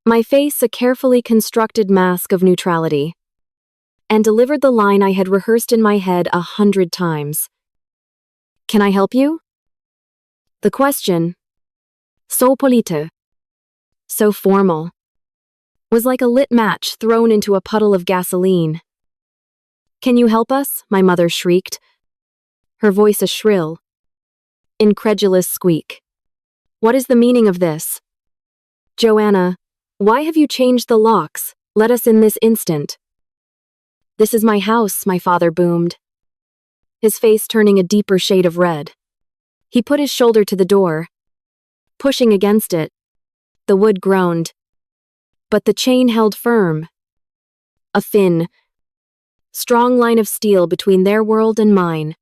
my face a carefully constructed mask of neutrality, and delivered the line I had rehearsed in my head 100 times. Can I help you? The question, so polite, so formal, was like a lit match thrown into a puddle of gasoline. Can you help us? My mother shrieked, her voice a shrill, incredulous squeak. What is the meaning of this? Joanna, why have you changed the locks? Let us in this instant. This is my house, my father boomed, his face turning a deeper shade of red. He put his shoulder to the door, pushing against it. The wood groaned, but the chain held firm. A thin, strong line of steel between their world and mine.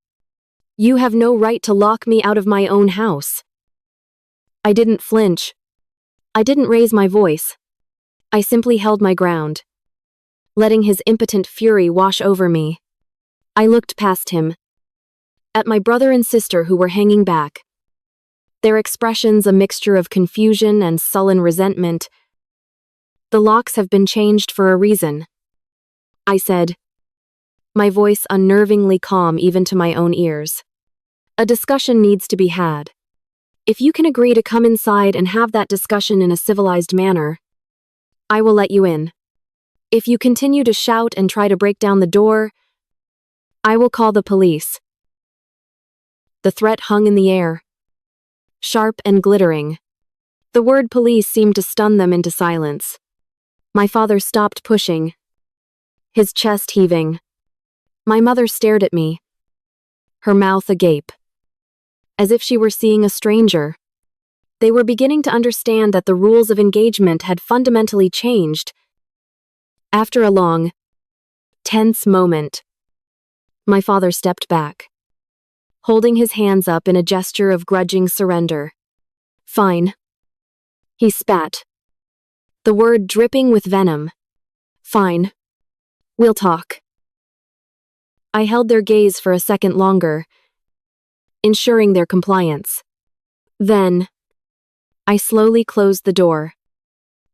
You have no right to lock me out of my own house. I didn't flinch. I didn't raise my voice. I simply held my ground, letting his impotent fury wash over me. I looked past him, at my brother and sister who were hanging back, their expressions a mixture of confusion and sullen resentment. The locks have been changed for a reason, I said, my voice unnervingly calm even to my own ears. A discussion needs to be had. If you can agree to come inside and have that discussion in a civilized manner, I will let you in. If you continue to shout and try to break down the door, I will call the police. The threat hung in the air, sharp and glittering. The word police seemed to stun them into silence. My father stopped pushing, his chest heaving. My mother stared at me, her mouth agape, as if she were seeing a stranger. They were beginning to understand that the rules of engagement had fundamentally changed. After a long, tense moment, my father stepped back, holding his hands up in a gesture of grudging surrender. Fine. He spat, the word dripping with venom. Fine. We'll talk. I held their gaze for a second longer, ensuring their compliance. Then, I slowly closed the door,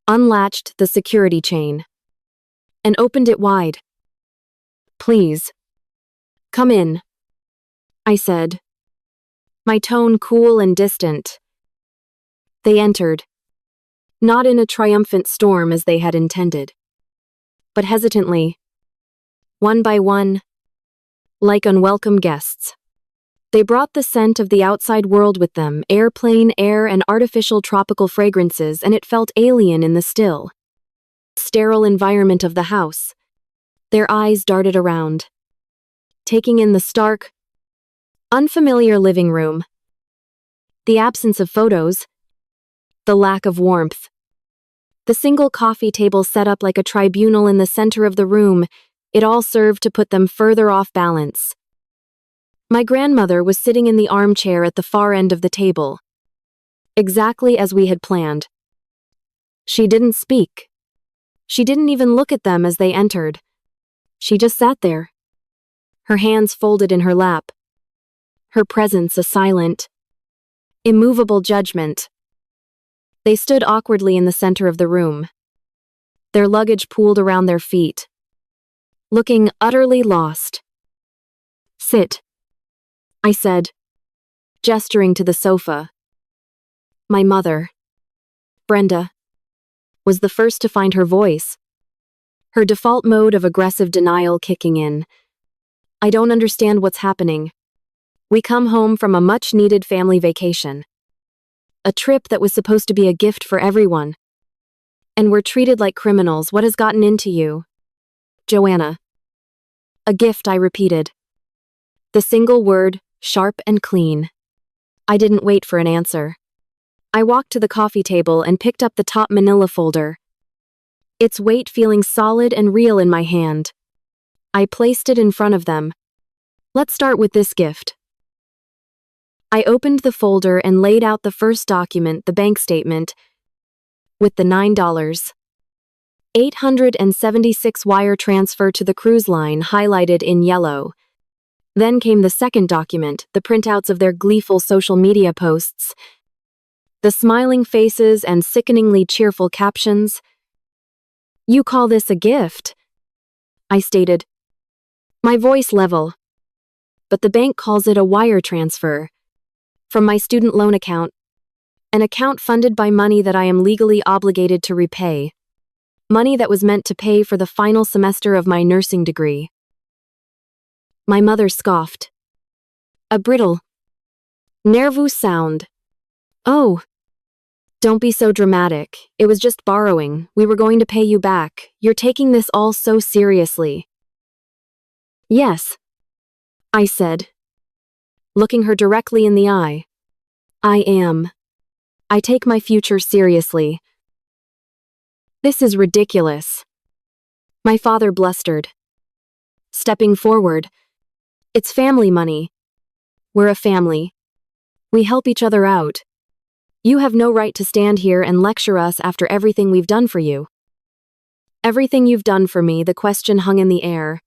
unlatched the security chain, and opened it wide. Please, come in, I said, my tone cool and distant. They entered, not in a triumphant storm as they had intended, but hesitantly, one by one, like unwelcome guests. They brought the scent of the outside world with them, airplane air and artificial tropical fragrances, and it felt alien in the still, sterile environment of the house. Their eyes darted around, taking in the stark, unfamiliar living room. The absence of photos, the lack of warmth. The single coffee table set up like a tribunal in the center of the room, it all served to put them further off balance. My grandmother was sitting in the armchair at the far end of the table, exactly as we had planned. She didn't speak. She didn't even look at them as they entered. She just sat there, her hands folded in her lap, her presence a silent, immovable judgment. They stood awkwardly in the center of the room, their luggage pooled around their feet, looking utterly lost. Sit, I said, gesturing to the sofa. My mother, Brenda, was the first to find her voice, her default mode of aggressive denial kicking in. I don't understand what's happening. We come home from a much-needed family vacation, a trip that was supposed to be a gift for everyone, and we're treated like criminals. What has gotten into you? Joanna. A gift, I repeated, the single word, sharp and clean. I didn't wait for an answer. I walked to the coffee table and picked up the top manila folder, its weight feeling solid and real in my hand. I placed it in front of them. Let's start with this gift. I opened the folder and laid out the first document, the bank statement, with the $9.876 wire transfer to the cruise line highlighted in yellow. Then came the second document, the printouts of their gleeful social media posts, the smiling faces and sickeningly cheerful captions. You call this a gift? I stated, my voice level. but the bank calls it a wire transfer. From my student loan account, an account funded by money that I am legally obligated to repay. Money that was meant to pay for the final semester of my nursing degree. My mother scoffed. A brittle, nervous sound. Oh, don't be so dramatic. It was just borrowing. We were going to pay you back. You're taking this all so seriously. Yes, I said, looking her directly in the eye. I am. I take my future seriously. This is ridiculous. My father blustered. Stepping forward. It's family money. We're a family. We help each other out. You have no right to stand here and lecture us after everything we've done for you. Everything you've done for me, the question hung in the air.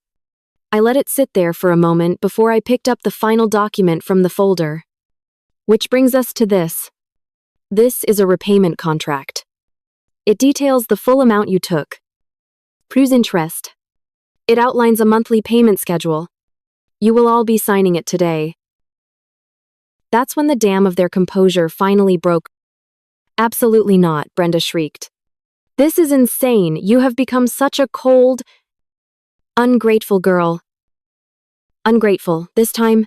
I let it sit there for a moment before I picked up the final document from the folder. Which brings us to this. This is a repayment contract. It details the full amount you took. Plus interest. It outlines a monthly payment schedule. You will all be signing it today. That's when the dam of their composure finally broke. Absolutely not, Brenda shrieked. This is insane. You have become such a cold, ungrateful girl. Ungrateful, this time.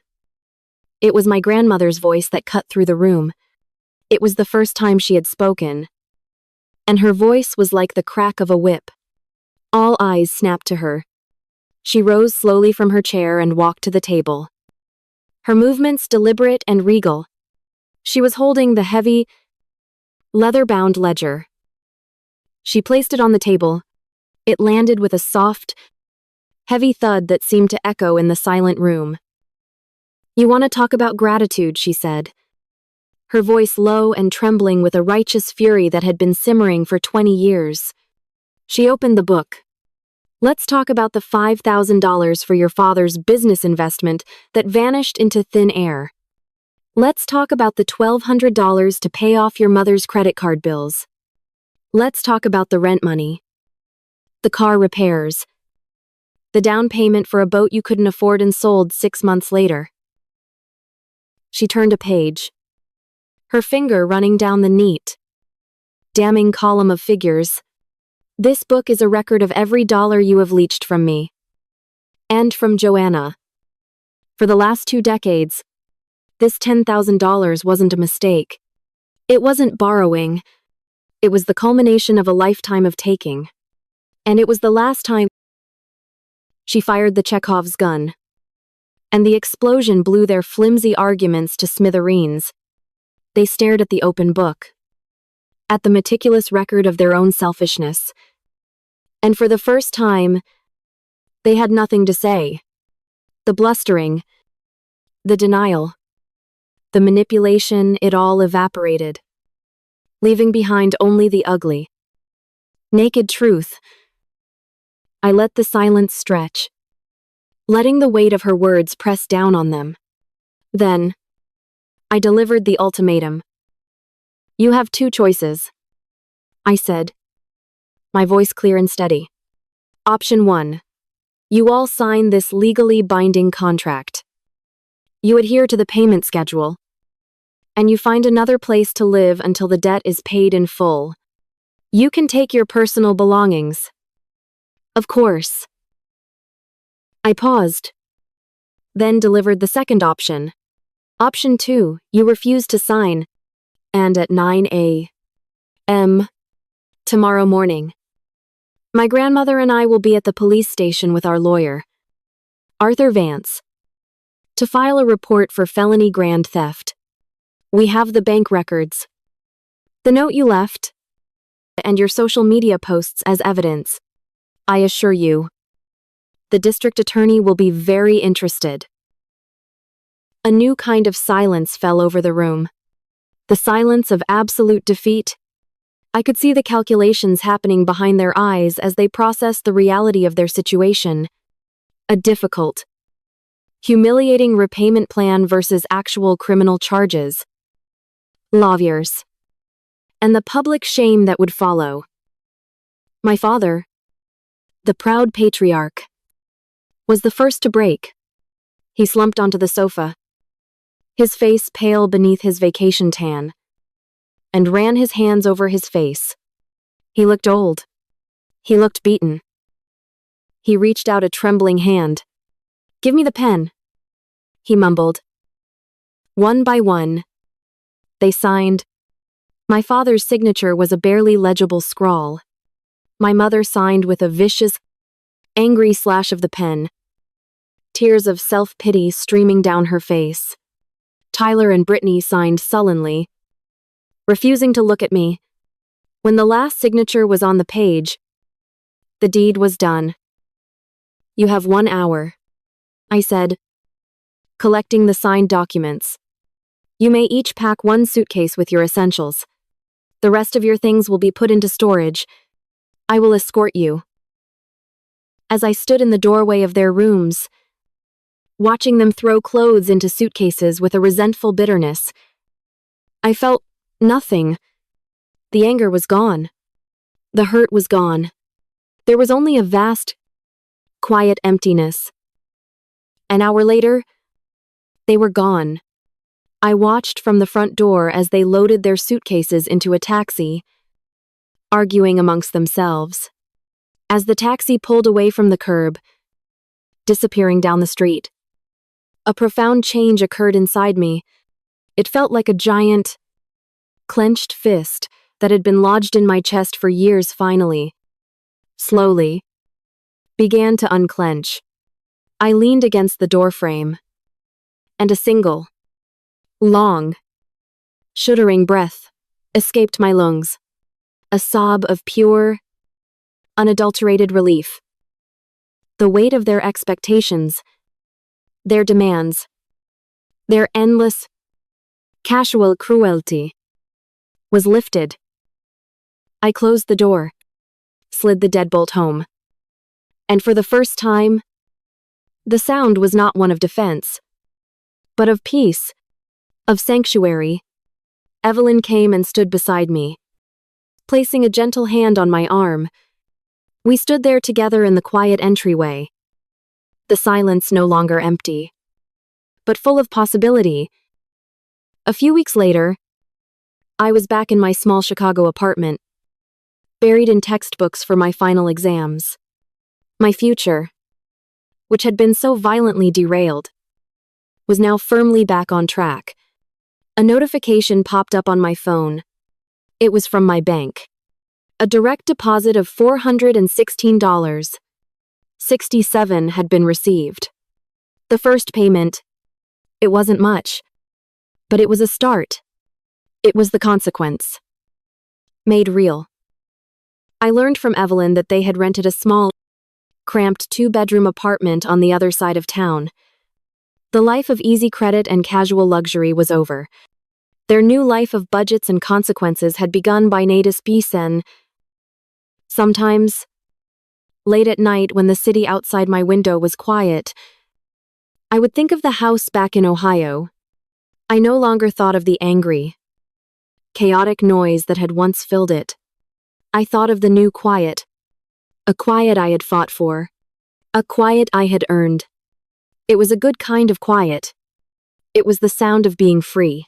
It was my grandmother's voice that cut through the room. It was the first time she had spoken. And her voice was like the crack of a whip. All eyes snapped to her. She rose slowly from her chair and walked to the table. Her movements deliberate and regal. She was holding the heavy, leather-bound ledger. She placed it on the table. It landed with a soft, heavy thud that seemed to echo in the silent room. You want to talk about gratitude, she said. Her voice low and trembling with a righteous fury that had been simmering for 20 years. She opened the book. Let's talk about the $5,000 for your father's business investment that vanished into thin air. Let's talk about the $1,200 to pay off your mother's credit card bills. Let's talk about the rent money. The car repairs. The down payment for a boat you couldn't afford and sold 6 months later. She turned a page. Her finger running down the neat, damning column of figures. This book is a record of every dollar you have leached from me. And from Joanna. For the last 2 decades, this $10,000 wasn't a mistake. It wasn't borrowing. It was the culmination of a lifetime of taking. And it was the last time she fired the Chekhov's gun. And the explosion blew their flimsy arguments to smithereens. They stared at the open book. At the meticulous record of their own selfishness. And for the first time, they had nothing to say. The blustering, the denial, the manipulation, it all evaporated, leaving behind only the ugly, naked truth. I let the silence stretch, letting the weight of her words press down on them. Then, I delivered the ultimatum. You have 2 choices, I said, my voice clear and steady. Option 1. You all sign this legally binding contract. You adhere to the payment schedule. And you find another place to live until the debt is paid in full. You can take your personal belongings. Of course. I paused. Then delivered the second option. Option 2. You refuse to sign. And at 9 a.m. tomorrow morning, my grandmother and I will be at the police station with our lawyer, Arthur Vance, to file a report for felony grand theft. We have the bank records, the note you left, and your social media posts as evidence. I assure you, the district attorney will be very interested. A new kind of silence fell over the room. The silence of absolute defeat. I could see the calculations happening behind their eyes as they processed the reality of their situation. A difficult, humiliating repayment plan versus actual criminal charges. Lawyers. And the public shame that would follow. My father, the proud patriarch, was the first to break. He slumped onto the sofa, his face pale beneath his vacation tan, and ran his hands over his face. He looked old. He looked beaten. He reached out a trembling hand. "Give me the pen," he mumbled. One by one, they signed. My father's signature was a barely legible scrawl. My mother signed with a vicious, angry slash of the pen, tears of self-pity streaming down her face. Tyler and Brittany signed sullenly, refusing to look at me. When the last signature was on the page, the deed was done. "You have 1 hour," I said, collecting the signed documents. "You may each pack 1 suitcase with your essentials. The rest of your things will be put into storage. I will escort you." As I stood in the doorway of their rooms, watching them throw clothes into suitcases with a resentful bitterness, I felt nothing. The anger was gone. The hurt was gone. There was only a vast, quiet emptiness. An hour later, they were gone. I watched from the front door as they loaded their suitcases into a taxi, arguing amongst themselves. As the taxi pulled away from the curb, disappearing down the street, a profound change occurred inside me. It felt like a giant, clenched fist that had been lodged in my chest for years finally, slowly, began to unclench. I leaned against the doorframe, and a single, long, shuddering breath escaped my lungs, a sob of pure, unadulterated relief. The weight of their expectations, their demands, their endless, casual cruelty was lifted. I closed the door, slid the deadbolt home, and for the first time, the sound was not one of defense, but of peace, of sanctuary. Evelyn came and stood beside me, placing a gentle hand on my arm. We stood there together in the quiet entryway, the silence no longer empty, but full of possibility. A few weeks later, I was back in my small Chicago apartment, buried in textbooks for my final exams. My future, which had been so violently derailed, was now firmly back on track. A notification popped up on my phone. It was from my bank. A direct deposit of $416.67 had been received. The first payment, it wasn't much, but it was a start. It was the consequence, made real. I learned from Evelyn that they had rented a small, cramped 2-bedroom apartment on the other side of town. The life of easy credit and casual luxury was over. Their new life of budgets and consequences had begun by Nadis Bisen. Sometimes, late at night when the city outside my window was quiet, I would think of the house back in Ohio. I no longer thought of the angry, chaotic noise that had once filled it. I thought of the new quiet, a quiet I had fought for, a quiet I had earned. It was a good kind of quiet. It was the sound of being free.